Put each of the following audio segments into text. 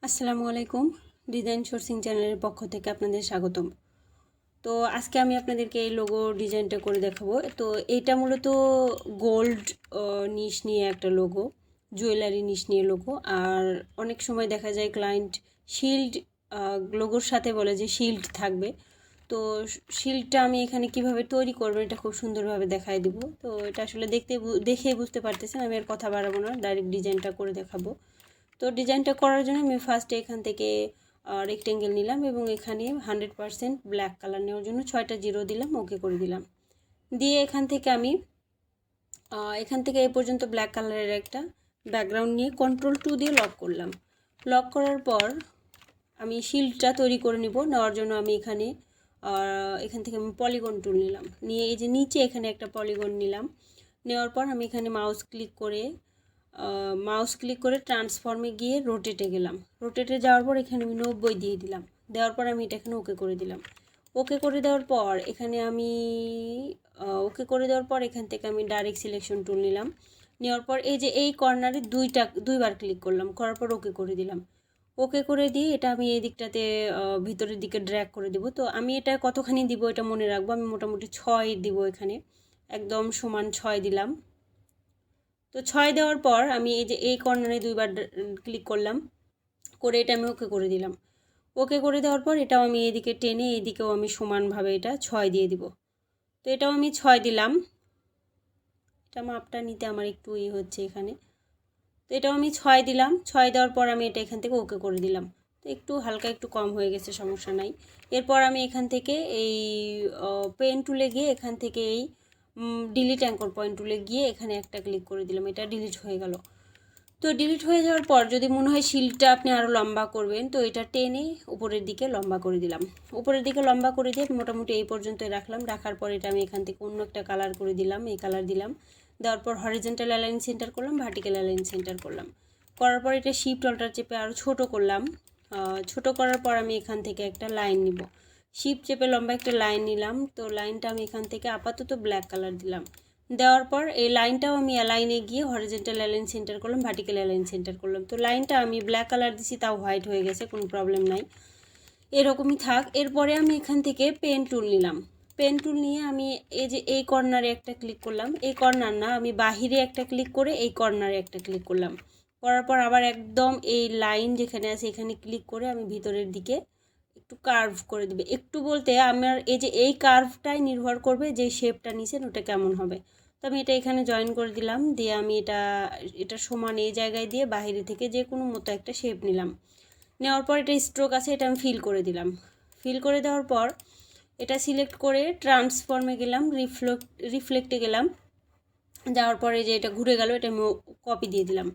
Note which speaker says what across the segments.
Speaker 1: আসসালামু আলাইকুম। Design sourcing চ্যানেলের পক্ষ থেকে আপনাদের স্বাগতম। তো আজকে আমি আপনাদেরকে এই লোগো ডিজাইনটা করে দেখাবো। তো এইটা মূলত গোল্ড নিশ নিয়ে একটা লোগো, জুয়েলারি নিশ নিয়ে লোগো। আর অনেক সময় দেখা যায় ক্লায়েন্ট শিল্ড লোগোর সাথে বলে যে শিল্ড থাকবে। তো শিল্ডটা আমি এখানে কিভাবে তৈরি করবো এটা খুব সুন্দরভাবে দেখাই দিব। তো এটা আসলে দেখে বুঝতে পারতেছেন, আমি আর কথা বাড়াবো না, ডাইরেক্ট ডিজাইনটা করে দেখাবো। তো ডিজাইনটা করার জন্য আমি ফার্স্টে এখান থেকে রেক্টেঙ্গেল নিলাম এবং এখানে 100% ব্ল্যাক কালার নেওয়ার জন্য 6টা জিরো দিলাম, ওকে করে দিলাম। দিয়ে এখান থেকে এই পর্যন্ত ব্ল্যাক কালারের একটা ব্যাকগ্রাউন্ড নিয়ে Ctrl+2 দিয়ে লক করলাম। লক করার পর আমি শিল্ডটা তৈরি করে নেওয়ার জন্য আমি এখান থেকে আমি পলিগন টুল নিলাম, নিয়ে এই যে নিচে এখানে একটা পলিগন নিলাম। নেওয়ার পর আমি এখানে মাউস ক্লিক করে ট্রান্সফর্মে গিয়ে রোটেটে গেলাম। রোটেটে যাওয়ার পর এখানে আমি 90 দিয়ে দিলাম। দেওয়ার পর আমি এটা এখানে ওকে করে দিলাম। ওকে করে দেওয়ার পর এখান থেকে আমি ডাইরেক্ট সিলেকশন টুল নিলাম। নেওয়ার পর এই যে এই কর্নারে দুইবার ক্লিক করলাম, করার পর ওকে করে দিলাম। ওকে করে দিয়ে এটা আমি এই দিকটাতে ভিতরের দিকে ড্র্যাগ করে দিব। তো আমি এটা কতখানি দিব এটা মনে রাখবো, আমি মোটামুটি 6 দিব, এখানে একদম সমান 6 দিলাম। তো 6 দেওয়ার পর আমি এই যে এই কর্নারে দুইবার ক্লিক করলাম, করে এটা আমি ওকে করে দিলাম। ওকে করে দেওয়ার পর এটাও আমি এদিকে টেনে এদিকেও আমি সমানভাবে এটা 6 দিয়ে দিব। তো এটাও আমি 6 দিলাম। এটা মাপটা নিতে আমার একটু হচ্ছে এখানে। তো এটাও আমি 6 দিলাম। 6 দেওয়ার পর আমি এটা এখান থেকে ওকে করে দিলাম। তো একটু হালকা একটু কম হয়ে গেছে, সমস্যা নাই। এরপর আমি এখান থেকে এই পেন টুলে গিয়ে এখান থেকে এই ডিলিট অ্যাঙ্কর পয়েন্ট টুলে গিয়ে এখানে একটা ক্লিক করে দিলাম, এটা ডিলিট হয়ে গেল। তো ডিলিট হয়ে যাওয়ার পর যদি মনে হয় শিলটা আপনি আরও লম্বা করবেন, তো এটা টেনে উপরের দিকে লম্বা করে দিলাম। উপরের দিকে লম্বা করে দিয়ে মোটামুটি এই পর্যন্ত রাখলাম। রাখার পর এটা আমি এখান থেকে অন্য একটা কালার করে দিলাম, এই কালার দিলাম। দেওয়ার পর হরিজন্টাল অ্যালাইন সেন্টার করলাম, ভার্টিক্যাল অ্যালাইন সেন্টার করলাম। করার পর এটা শিফট অল্টার চেপে আরও ছোটো করলাম। ছোটো করার পর আমি এখান থেকে একটা লাইন নিব, শিফট চেপে লম্বা একটা লাইন নিলাম। তো লাইনটা আমি এখান থেকে আপাতত ব্ল্যাক কালার দিলাম। দেওয়ার পর এই লাইনটাও আমি অ্যালাইনে গিয়ে হরিজন্টাল অ্যালাইন সেন্টার করলাম, ভার্টিক্যাল অ্যালাইন সেন্টার করলাম। তো লাইনটা আমি ব্ল্যাক কালার দিছি, তাও হোয়াইট হয়ে গেছে, কোনো প্রবলেম নাই, এরকমই থাক। এরপরে আমি এখান থেকে পেন টুল নিলাম। পেন টুল নিয়ে আমি এই যে এই কর্নারে একটা ক্লিক করলাম, এই কর্নার না, আমি বাহিরে একটা ক্লিক করে এই কর্নারে একটা ক্লিক করলাম। করার পর আবার একদম এই লাইন যেখানে আছে এখানে ক্লিক করে আমি ভিতরের দিকে একটু কার্ভ করে দেবে। একটু বলতে আমার এই যে এই কার্ভটাই নির্ভর করবে যে শেপটা নিছেন ওটা কেমন হবে। তো আমি এটা এখানে জয়েন করে দিলাম, দিয়ে আমি এটা সমান এই জায়গায় দিয়ে বাইরে থেকে যে কোনো মতো একটা শেপ নিলাম। নেওয়ার পর এটা স্ট্রোক আছে, এটা আমি ফিল করে দিলাম। ফিল করে দেওয়ার পর এটা সিলেক্ট করে ট্রান্সফর্মে গেলাম, রিফ্লেক্টে গেলাম। যাওয়ার পরে যে এটা ঘুরে গেল, এটা আমি কপি দিয়ে দিলাম।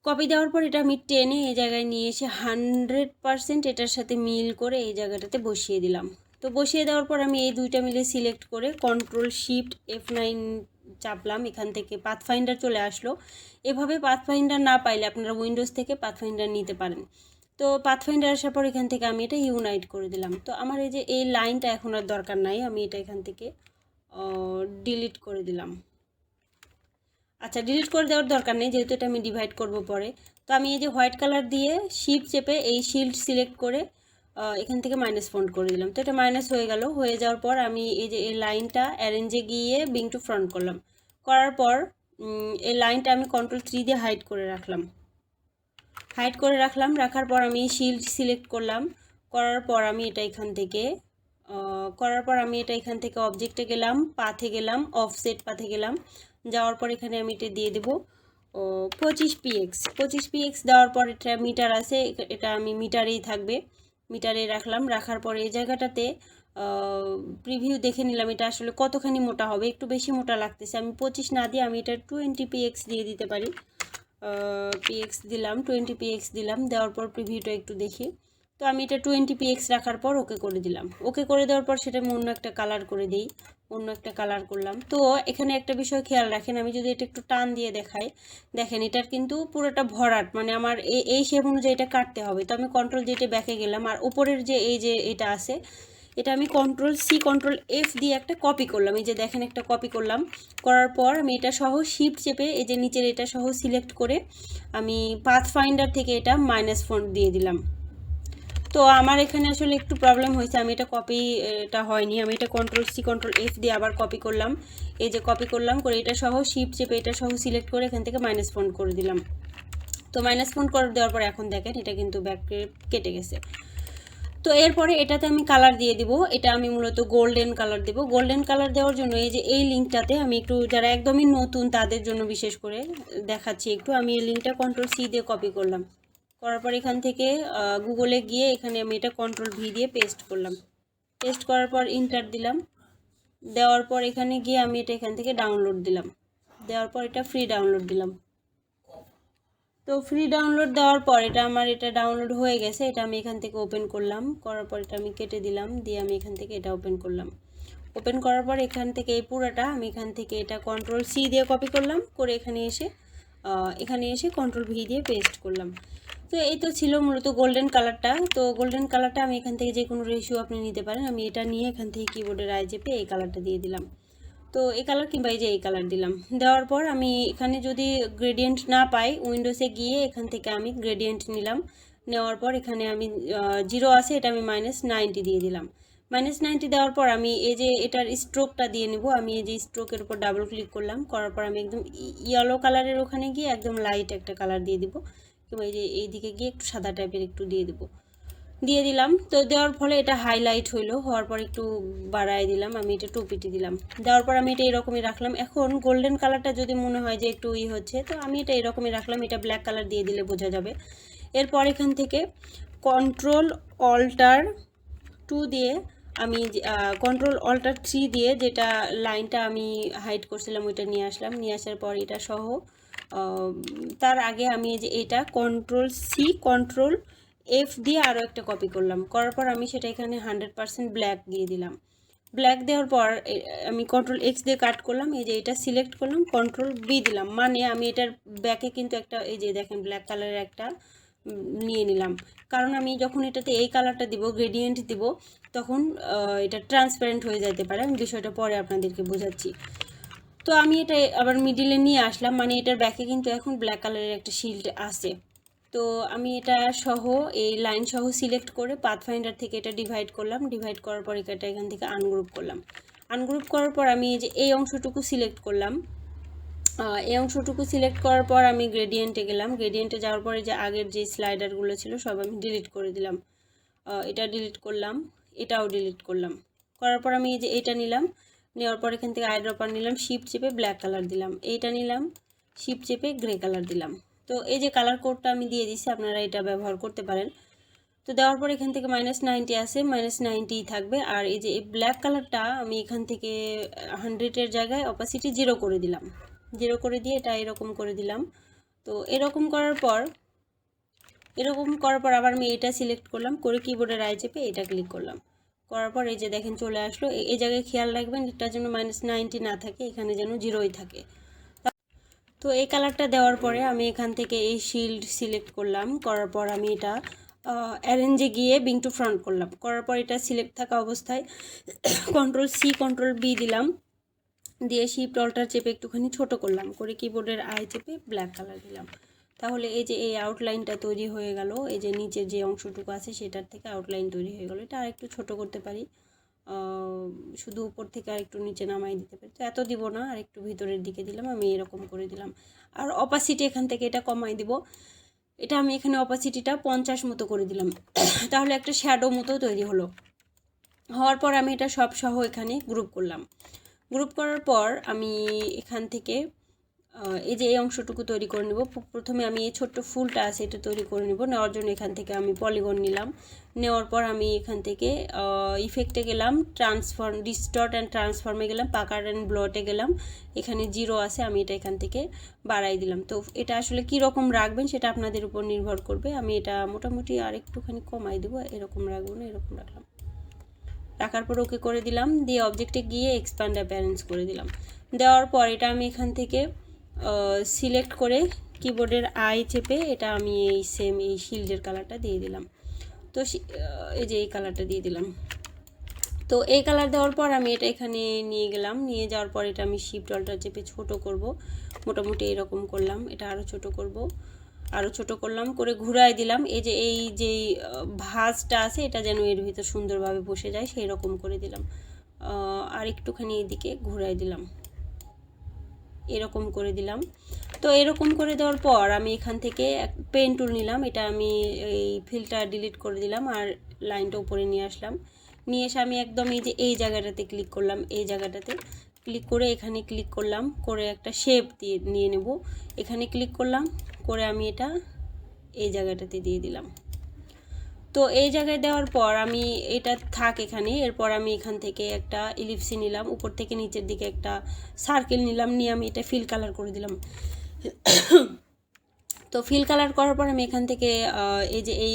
Speaker 1: কপি দেওয়ার পর এটা আমি টেনে এই জায়গায় নিয়ে এসে 100% এটার সাথে মিল করে এই জায়গাটাতে বসিয়ে দিলাম। তো বসিয়ে দেওয়ার পর আমি এই দুইটা মিলে সিলেক্ট করে Ctrl+Shift+F9 চাপলাম, এখান থেকে পাথফাইন্ডার চলে আসলো। এভাবে পাথফাইন্ডার না পাইলে আপনারা উইন্ডোজ থেকে পাথফাইন্ডার নিতে পারেন। তো পাথফাইন্ডার আসার পর এখান থেকে আমি এটা ইউনাইট করে দিলাম। তো আমার এই যে এই লাইনটা এখন আর দরকার নাই, আমি এটা এখান থেকে ডিলিট করে দিলাম। আচ্ছা, ডিলিট করে দেওয়ার দরকার নেই, যেহেতু এটা আমি ডিভাইড করব পরে। তো আমি এই যে হোয়াইট কালার দিয়ে শিফট চেপে এই শিল্ড সিলেক্ট করে এখান থেকে মাইনাস ফন্ট করে দিলাম। তো এটা মাইনাস হয়ে গেল। হয়ে যাওয়ার পর আমি এই যে এই লাইনটা অ্যারেঞ্জে গিয়ে বিং টু ফ্রন্ট করলাম। করার পর এই লাইনটা আমি Ctrl+3 দিয়ে হাইড করে রাখলাম। রাখার পর আমি শিল্ড সিলেক্ট করলাম। করার পর আমি এটা এখান থেকে অবজেক্টে গেলাম, পাথে গেলাম, অফসেট পাথে গেলাম। যাওয়ার পর এখানে আমি এটা দিয়ে দেবো 25px দেওয়ার পর এটা মিটার আছে, এটা আমি মিটারেই থাকবে, মিটারে রাখলাম। রাখার পরে এই জায়গাটাতে প্রিভিউ দেখে নিলাম এটা আসলে কতখানি মোটা হবে। একটু বেশি মোটা লাগতেছে, আমি 25 না দিয়ে আমি এটা 20px দিয়ে দিতে পারি। দিলাম 20px দিলাম। দেওয়ার পর প্রিভিউটা একটু দেখি। তো আমি এটা 20px রাখার পর ওকে করে দিলাম। ওকে করে দেওয়ার পর সেটা আমি অন্য একটা কালার করে দিই, অন্য একটা কালার করলাম। তো এখানে একটা বিষয় খেয়াল রাখেন, আমি যদি এটা একটু টান দিয়ে দেখাই, দেখেন এটার কিন্তু পুরোটা ভরাট, মানে আমার এই শেপ অনুযায়ী এটা কাটতে হবে। তো আমি Ctrl যেটা ব্যাকে গেলাম, আর উপরের যে এই যে এটা আছে এটা আমি Ctrl+C Ctrl+F দিয়ে একটা কপি করলাম, এই যে দেখেন একটা কপি করলাম। করার পর আমি এটা সহ শিফট চেপে এই যে নিচের এটা সহ সিলেক্ট করে আমি পাথফাইন্ডার থেকে এটা -ফন্ট দিয়ে দিলাম। তো আমার এখানে আসলে একটু প্রবলেম হয়েছে, আমি এটা কপি এটা হয়নি, আমি এটা Ctrl+C Ctrl+F দিয়ে আবার কপি করলাম। এই যে কপি করলাম, করে এটা সহ শিফট চেপে এটা সহ সিলেক্ট করে এখান থেকে -ফন্ট করে দিলাম। তো -ফন্ট করে দেওয়ার পর এখন দেখেন এটা কিন্তু ব্যাক কেটে গেছে। তো এরপরে এটাতে আমি কালার দিয়ে দিব, এটা আমি মূলত গোল্ডেন কালার দেব। গোল্ডেন কালার দেওয়ার জন্য এই যে এই লিঙ্কটাতে আমি একটু, যারা একদমই নতুন তাদের জন্য বিশেষ করে দেখাচ্ছি একটু, আমি এই লিঙ্কটা Ctrl+C দিয়ে কপি করলাম। করার পর এখান থেকে গুগলে গিয়ে এখানে আমি এটা Ctrl+V দিয়ে পেস্ট করলাম। পেস্ট করার পর ইন্টার দিলাম। দেওয়ার পর এখানে গিয়ে আমি এটা এখান থেকে ডাউনলোড দিলাম। দেওয়ার পর এটা ফ্রি ডাউনলোড দিলাম। তো ফ্রি ডাউনলোড দেওয়ার পর এটা ডাউনলোড হয়ে গেছে। এটা আমি এখান থেকে ওপেন করলাম, করার পর এটা আমি কেটে দিলাম, দিয়ে আমি এখান থেকে এটা ওপেন করলাম। ওপেন করার পর এখান থেকে এই পুরোটা আমি এখান থেকে এটা Ctrl+C দিয়ে কপি করলাম, করে এখানে এসে Ctrl+V দিয়ে পেস্ট করলাম। তো এই তো ছিল মূলত গোল্ডেন কালারটা। তো গোল্ডেন কালারটা আমি এখান থেকে যে কোনো রেশিও আপনি নিতে পারেন। আমি এটা নিয়ে এখান থেকে কিবোর্ডের আই চেপে এই কালারটা দিয়ে দিলাম। তো এই কালার কিংবা এই যে এই কালার দিলাম। দেওয়ার পর আমি এখানে যদি গ্রেডিয়েন্ট না পাই, উইন্ডোজে গিয়ে এখান থেকে আমি গ্রেডিয়েন্ট নিলাম। নেওয়ার পর এখানে আমি 0 আছে, এটা আমি -90 দিয়ে দিলাম। -90 দেওয়ার পর আমি এই যে এটার স্ট্রোকটা দিয়ে নিব। আমি এই যে স্ট্রোকের উপর ডাবল ক্লিক করলাম, করার পর আমি একদম ইয়েলো কালারের ওখানে গিয়ে একদম লাইট একটা কালার দিয়ে দিব, কিংবা এই যে এইদিকে গিয়ে একটু সাদা টাইপের একটু দিয়ে দিলাম। তো দেওয়ার ফলে এটা হাইলাইট হইলো, হওয়ার পর একটু বাড়ায় দিলাম, আমি এটা টুপিটি দিলাম। দেওয়ার পর আমি এটা এরকমই রাখলাম। এখন গোল্ডেন কালারটা যদি মনে হয় যে একটু হচ্ছে, তো আমি এটা এরকমই রাখলাম। এটা ব্ল্যাক কালার দিয়ে দিলে বোঝা যাবে। এরপর এখান থেকে Ctrl+Alt+2 দিয়ে আমি Ctrl+Alt+3 দিয়ে যেটা লাইনটা আমি হাইড করছিলাম ওইটা নিয়ে আসলাম। নিয়ে আসার পর এটা সহ তার আগে আমি এই যে এটা Ctrl+C Ctrl+F দিয়ে আরও একটা কপি করলাম। করার পর আমি সেটা এখানে 100% ব্ল্যাক দিয়ে দিলাম। ব্ল্যাক দেওয়ার পর আমি Ctrl+X দিয়ে কাট করলাম। এই যে এটা সিলেক্ট করলাম, Ctrl+V দিলাম, মানে আমি এটার ব্যাকে কিন্তু একটা এই যে দেখেন ব্ল্যাক কালারের একটা নিয়ে নিলাম। কারণ আমি যখন এটাতে এই কালারটা দিব, গ্রেডিয়েন্ট দিব, তখন এটা ট্রান্সপারেন্ট হয়ে যেতে পারে। আমি বিষয়টা পরে আপনাদেরকে বোঝাচ্ছি। তো আমি এটা আবার মিডিলে নিয়ে আসলাম, মানে এটার ব্যাকে কিন্তু এখন ব্ল্যাক কালারের একটা শিল্ড আছে। তো আমি এটা সহ এই লাইন সহ সিলেক্ট করে পাথফাইন্ডার থেকে এটা ডিভাইড করলাম। ডিভাইড করার পর এটা এখান থেকে আনগ্রুপ করলাম। আনগ্রুপ করার পর আমি এই যে এই অংশটুকু সিলেক্ট করলাম। এই অংশটুকু সিলেক্ট করার পর আমি গ্রেডিয়েন্টে গেলাম। গ্রেডিয়েন্টে যাওয়ার পরে যে আগের যে স্লাইডারগুলো ছিল সব আমি ডিলিট করে দিলাম। এটা ডিলিট করলাম, এটাও ডিলিট করলাম। করার পর আমি এই যে এটা নিলাম। নেওয়ার পর এখান থেকে আইড্রপার নিলাম, শিফট চেপে ব্ল্যাক কালার দিলাম। এইটা নিলাম, শিফট চেপে গ্রে কালার দিলাম। তো এই যে কালার কোডটা আমি দিয়ে দিচ্ছি, আপনারা এটা ব্যবহার করতে পারেন। তো দেওয়ার পর এখান থেকে -90 আছে, -90 থাকবে। আর এই যে এই ব্ল্যাক কালারটা আমি এখান থেকে 100-এর জায়গায় অপাসিটি 0 করে দিলাম। 0 করে দিয়ে এটা এরকম করে দিলাম। তো এরকম করার পর আবার আমি এটা সিলেক্ট করলাম, করে কিবোর্ডের আই চেপে এটা ক্লিক করলাম। করার পর এই যে দেখেন চলে আসলো। এই জায়গায় খেয়াল রাখবেন এটার জন্য -90 না থাকে, এখানে যেন 0ই থাকে। তো এই কালারটা দেওয়ার পরে আমি এখান থেকে এই শিল্ড সিলেক্ট করলাম। করার পর আমি এটা অ্যারেঞ্জে গিয়ে বিং টু ফ্রন্ট করলাম। করার পর এটা সিলেক্ট থাকা অবস্থায় Ctrl+C Ctrl+V দিলাম, দিয়ে শিফট অল্টার চেপে একটুখানি ছোট করলাম, করে কিবোর্ডের আই চেপে ব্ল্যাক কালার দিলাম। তাহলে এই যে এই আউটলাইনটা তৈরি হয়ে গেল। এই যে নিচের যে অংশটুকু আছে সেটার থেকে আউটলাইন তৈরি হয়ে গেল। এটা আরেকটু ছোট করতে পারি, শুধু উপর থেকে আরেকটু নিচে নামাই দিতে পারি। তো এত দিব না, আর একটু ভিতরের দিকে দিলাম, আমি এরকম করে দিলাম। আর অপাসিটি এখান থেকে এটা কমাই দিব। এটা আমি এখানে অপাসিটিটা 50 মতো করে দিলাম। তাহলে একটা শ্যাডো মতো তৈরি হলো। হওয়ার পর আমি এটা সব সহ এখানে গ্রুপ করলাম। গ্রুপ করার পর আমি এখান থেকে এই যে এই অংশটুকু তৈরি করে নেব। প্রথমে আমি এই ছোট্ট ফুলটা আছে এটা তৈরি করে নেব। নেওয়ার জন্য এখান থেকে আমি পলিগন নিলাম। নেওয়ার পর আমি এখান থেকে ইফেক্টে গেলাম, ডিস্টর্ট অ্যান্ড ট্রান্সফর্মে গেলাম, পাকার অ্যান্ড ব্লটে গেলাম। এখানে 0 আছে, আমি এটা এখান থেকে বাড়াই দিলাম। তো এটা আসলে কি রকম রাখবেন সেটা আপনাদের উপর নির্ভর করবে। আমি এটা মোটামুটি আর একটুখানি কমাই দেবো, এরকম রাখবো না, এরকম রাখলাম। রাখার পর ওকে করে দিলাম, দিয়ে অবজেক্টে গিয়ে এক্সপ্যান্ড অ্যাপিয়ারেন্স করে দিলাম। দেওয়ার পর এটা আমি এখান থেকে সিলেক্ট করে কিবোর্ডের আই চেপে এটা আমি এই শিল্ডের কালারটা দিয়ে দিলাম। তো এই যে এই কালারটা দিয়ে দিলাম। তো এই কালার দেওয়ার পর আমি এটা এখানে নিয়ে গেলাম, নিয়ে যাওয়ার পর এটা আমি শিফট অল্টার চেপে ছোট করব, মোটামুটি এরকম করলাম। এটা আরও ছোট করব, আরও ছোট করলাম, করে ঘুরাই দিলাম। এই যে ভাঁজটা আছে এটা যেন এর ভিতর সুন্দরভাবে বসে যায় সেই রকম করে দিলাম। আর একটুখানি এদিকে ঘুরাই দিলাম, এরকম করে দিলাম। তো এরকম করে দেওয়ার পর আমি এখান থেকে পেন টুল নিলাম, এটা আমি এই ফিলটা ডিলিট করে দিলাম আর লাইনটা উপরে নিয়ে আসলাম। নিয়ে এসে আমি একদম এই জায়গাটাতে ক্লিক করলাম, এই জায়গাটাতে ক্লিক করে এখানে ক্লিক করলাম, করে একটা শেপ দিয়ে নিয়ে নেব। এখানে ক্লিক করলাম, করে আমি এটা এই জায়গাটাতে দিয়ে দিলাম। তো এই জায়গায় দেওয়ার পর আমি এটা থাক এখানে। এরপর আমি এখান থেকে একটা ইলিপসি নিলাম, উপর থেকে নিচের দিকে একটা সার্কেল নিলাম, নিয়ে আমি এটা ফিল কালার করে দিলাম। তো ফিল কালার করার পর আমি এখান থেকে এই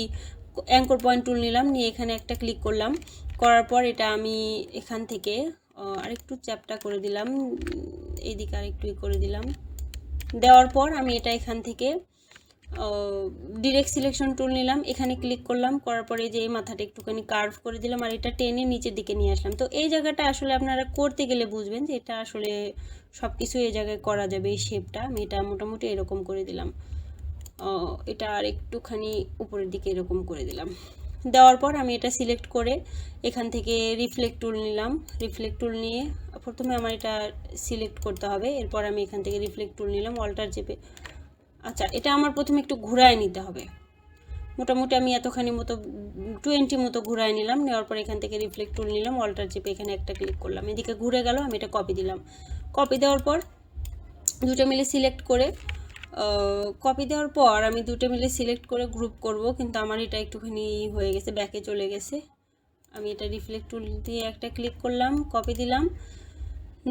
Speaker 1: অ্যাঙ্কর পয়েন্ট টুল নিলাম, নিয়ে এখানে একটা ক্লিক করলাম। করার পর এটা আমি এখান থেকে আরেকটু চ্যাপটা করে দিলাম, এইদিকে আরেকটু করে দিলাম। দেওয়ার পর আমি এটা এখান থেকে ডিরেক্ট সিলেকশন টুল নিলাম, এখানে ক্লিক করলাম। করার পরে যে এই মাথাটা একটুখানি কার্ভ করে দিলাম আর এটা টেনে নিচের দিকে নিয়ে আসলাম। তো এই জায়গাটা আসলে আপনারা করতে গেলে বুঝবেন যে এটা আসলে সব কিছু এই জায়গায় করা যাবে। এই শেপটা আমি এটা মোটামুটি এরকম করে দিলাম, এটা আর একটুখানি উপরের দিকে এরকম করে দিলাম। দেওয়ার পর আমি এটা সিলেক্ট করে এখান থেকে রিফ্লেক্ট টুল নিলাম। রিফ্লেক্ট টুল নিয়ে প্রথমে আমার এটা সিলেক্ট করতে হবে, এরপর আমি এখান থেকে রিফ্লেক্ট টুল নিলাম, অল্টার চেপে। আচ্ছা, এটা আমার প্রথমে একটু ঘুরায় নিতে হবে, মোটামুটি আমি এতখানি মতো 20 মতো ঘুরায় নিলাম। নেওয়ার পর এখান থেকে রিফ্লেক্ট টুল নিলাম, অল্টার চেপে এখানে একটা ক্লিক করলাম, এদিকে ঘুরে গেল। আমি এটা কপি দিলাম, কপি দেওয়ার পর দুটো মিলে সিলেক্ট করে কপি দেওয়ার পর আমি দুটো মিলে সিলেক্ট করে গ্রুপ করব, কিন্তু আমার এটা একটুখানি হয়ে গেছে, ব্যাকে চলে গেছে। আমি এটা রিফ্লেক্ট টুল দিয়ে একটা ক্লিক করলাম, কপি দিলাম,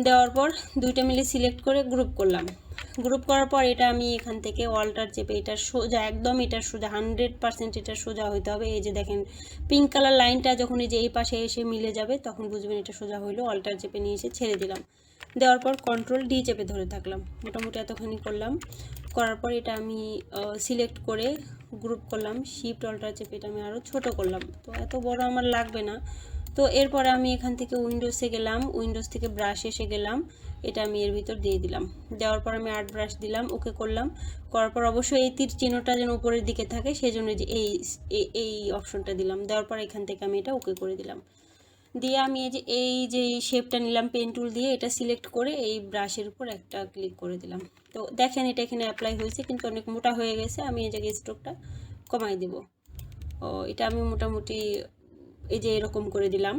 Speaker 1: দেওয়ার পর দুইটা মিলে সিলেক্ট করে গ্রুপ করলাম। গ্রুপ করার পর এটা আমি এখান থেকে অল্টার চেপে এটা সোজা, একদম এটা সোজা 100% এটা সোজা হইতে হবে। এই যে দেখেন পিঙ্ক কালার লাইনটা যখন এই যে এই পাশে এসে মিলে যাবে তখন বুঝবেন এটা সোজা হইলো। অল্টার চেপে নিয়ে এসে ছেড়ে দিলাম, দেওয়ার পর কন্ট্রোল ডি চেপে ধরে থাকলাম, মোটামুটি এতখানি করলাম। করার পর এটা আমি সিলেক্ট করে গ্রুপ করলাম, শিফট অল্টার চেপে এটা আমি আরও ছোট করলাম, তো এত বড় আমার লাগবে না। তো এরপরে আমি এখান থেকে উইন্ডোজে গেলাম, উইন্ডোজ থেকে ব্রাশ এসে গেলাম, এটা আমি এর ভিতর দিয়ে দিলাম। দেওয়ার পর আমি আর্ট ব্রাশ দিলাম, ওকে করলাম। করার পর অবশ্যই এই তীর চিহ্নটা যেন উপরের দিকে থাকে সেই জন্য যে এই অপশনটা দিলাম। দেওয়ার পর এখান থেকে আমি এটা ওকে করে দিলাম। দিয়ে আমি এই যে শেপটা নিলাম পেন টুল দিয়ে, এটা সিলেক্ট করে এই ব্রাশের উপর একটা ক্লিক করে দিলাম। তো দেখেন এটা এখানে অ্যাপ্লাই হয়েছে, কিন্তু অনেক মোটা হয়ে গেছে। আমি এই জায়গায় স্ট্রোকটা কমাই দেব। এটা আমি মোটামুটি এই যে এরকম করে দিলাম,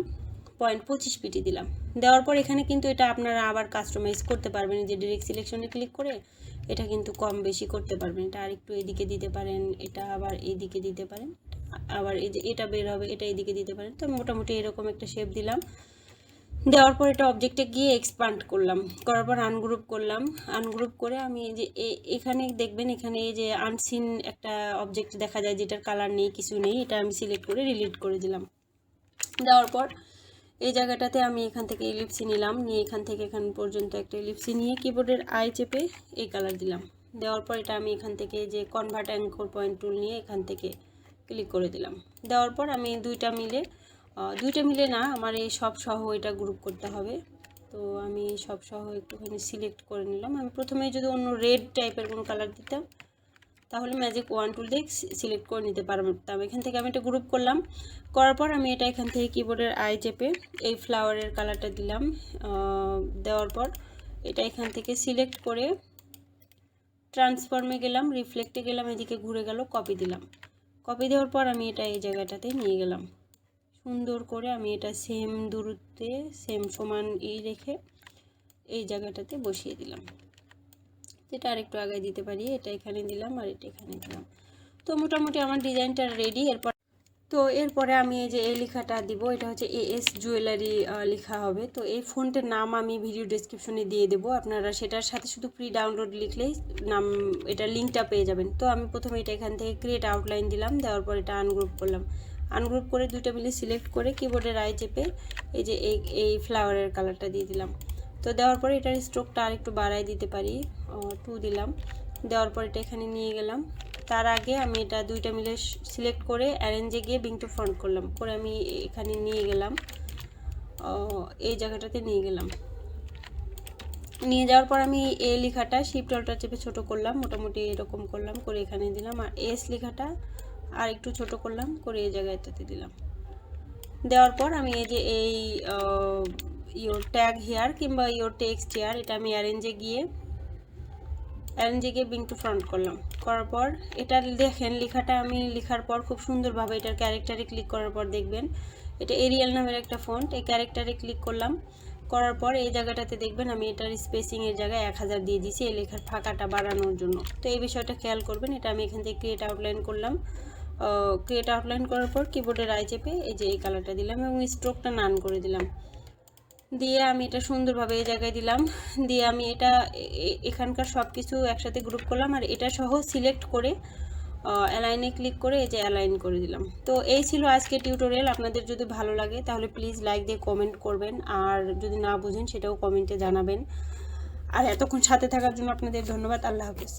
Speaker 1: 0.25 পিটি দিলাম। দেওয়ার পর এখানে কিন্তু এটা আপনারা আবার কাস্টমাইজ করতে পারবেন, যে ডিরেক্ট সিলেকশনে ক্লিক করে এটা কিন্তু কম বেশি করতে পারবেন। এটা আর একটু এদিকে দিতে পারেন, এটা আবার এইদিকে দিতে পারেন, আবার এই যে এটা বের হবে এটা এদিকে দিতে পারেন। তো মোটামুটি এরকম একটা শেপ দিলাম। দেওয়ার পর এটা অবজেক্টে গিয়ে এক্সপান্ড করলাম, করার পর আনগ্রুপ করলাম। আনগ্রুপ করে আমি এই যে এখানে দেখবেন এখানে এই যে আনসিন একটা অবজেক্ট দেখা যায় যেটার কালার নেই, কিছু নেই, এটা আমি সিলেক্ট করে ডিলিট করে দিলাম। দেওয়ার পর এই জায়গাটাতে আমি এখান থেকে ইলিপসি নিলাম, নিয়ে এখান থেকে এখান পর্যন্ত একটা ইলিপসি নিয়ে কিবোর্ডের আই চেপে এই কালার দিলাম। দেওয়ার পর এটা আমি এখান থেকে যে কনভার্ট অ্যাঙ্কর পয়েন্ট টুল নিয়ে এখান থেকে ক্লিক করে দিলাম। দেওয়ার পর আমি দুইটা মিলে না, আমার এই সব সহ এটা গ্রুপ করতে হবে। তো আমি সব সহ একটুখানি সিলেক্ট করে নিলাম। আমি প্রথমে যদি অন্য রেড টাইপের কোনো কালার দিতাম তাহলে ম্যাজিক 1 টুল দিয়ে সিলেক্ট করে নিতে পারতাম। এখান থেকে আমি এটা গ্রুপ করলাম, করার পর আমি এটা এখান থেকে কিবোর্ডের আই চেপে এই ফ্লাওয়ারের কালারটা দিলাম। দেওয়ার পর এটা এখান থেকে সিলেক্ট করে ট্রান্সফর্মে গেলাম, রিফ্লেক্টে গেলাম, এদিকে ঘুরে গেল, কপি দিলাম। কপি দেওয়ার পর আমি এটা এই জায়গাটাতে নিয়ে গেলাম, সুন্দর করে আমি এটা সেম দূরত্বে সেম সমান রেখে এই জায়গাটাতে বসিয়ে দিলাম। এটা আরেকটু আগে দিতে পারি, এটা এখানে দিলাম আর এটা এখানে দিলাম। তো মোটামুটি আমার ডিজাইনটা রেডি। এরপরে আমি এই যে এই লেখাটা দিব, এটা হচ্ছে এএস জুয়েলারি লেখা হবে। তো এই ফন্টের নাম আমি ভিডিও ডেসক্রিপশনে দিয়ে দেবো, আপনারা সেটার সাথে শুধু প্রি ডাউনলোড লিখলেই নাম এটা লিঙ্কটা পেয়ে যাবেন। তো আমি প্রথমে এটা এখান থেকে ক্রিয়েট আউটলাইন দিলাম, দেওয়ার পর এটা আনগ্রুপ করলাম। আনগ্রুপ করে দুটো মিলে সিলেক্ট করে কিবোর্ডের আই চেপে এই যে এই ফ্লাওয়ারের কালারটা দিয়ে দিলাম। তো দেওয়ার পরে এটার স্ট্রোকটা আর একটু বাড়াই দিতে পারি, 2 দিলাম। দেওয়ার পর এটা এখানে নিয়ে গেলাম। তার আগে আমি এটা দুইটা মিলে সিলেক্ট করে অ্যারেঞ্জে গিয়ে বিং টু ফ্রন্ট করলাম, করে আমি এখানে নিয়ে গেলাম। এই জায়গাটাতে নিয়ে গেলাম। নিয়ে যাওয়ার পর আমি এ লেখাটা শিফট অল্টার চেপে ছোট করলাম, মোটামুটি এরকম করলাম, করে এখানে দিলাম। আর এস লেখাটা আর একটু ছোট করলাম, করে এই জায়গাটাতে দিলাম। দেওয়ার পর আমি এই যে এই ইয়োর ট্যাগ হেয়ার কিংবা ইয়োর টেক্সট হেয়ার, এটা আমি অ্যারেঞ্জে গিয়ে ব্রিং টু ফ্রন্ট করলাম। করার পর এটা দেখেন লেখাটা আমি লেখার পর খুব সুন্দরভাবে এটার ক্যারেক্টারে ক্লিক করার পর দেখবেন এটা এরিয়াল নামের একটা ফন্ট, এই ক্যারেক্টারে ক্লিক করলাম। করার পর এই জায়গাটাতে দেখবেন আমি এটার স্পেসিংয়ের জায়গায় 1000 দিয়ে দিয়েছি এই লেখার ফাঁকাটা বাড়ানোর জন্য। তো এই বিষয়টা খেয়াল করবেন। এটা আমি এখান থেকে ক্রিয়েট আউটলাইন করলাম। ক্রিয়েট আউটলাইন করার পর কিবোর্ডের আই চেপে এই যে এই কালারটা দিলাম এবং স্ট্রোকটা নান করে দিলাম। দিয়ে আমি এটা সুন্দরভাবে এই জায়গায় দিলাম। দিয়ে আমি এটা এখানকার সব কিছু একসাথে গ্রুপ করলাম আর এটা সহ সিলেক্ট করে অ্যালাইনে ক্লিক করে এই যে অ্যালাইন করে দিলাম। তো এই ছিল আজকে টিউটোরিয়াল। আপনাদের যদি ভালো লাগে তাহলে প্লিজ লাইক দিয়ে কমেন্ট করবেন, আর যদি না বুঝেন সেটাও কমেন্টে জানাবেন। আর এতক্ষণ সাথে থাকার জন্য আপনাদের ধন্যবাদ। আল্লাহ হাফেজ।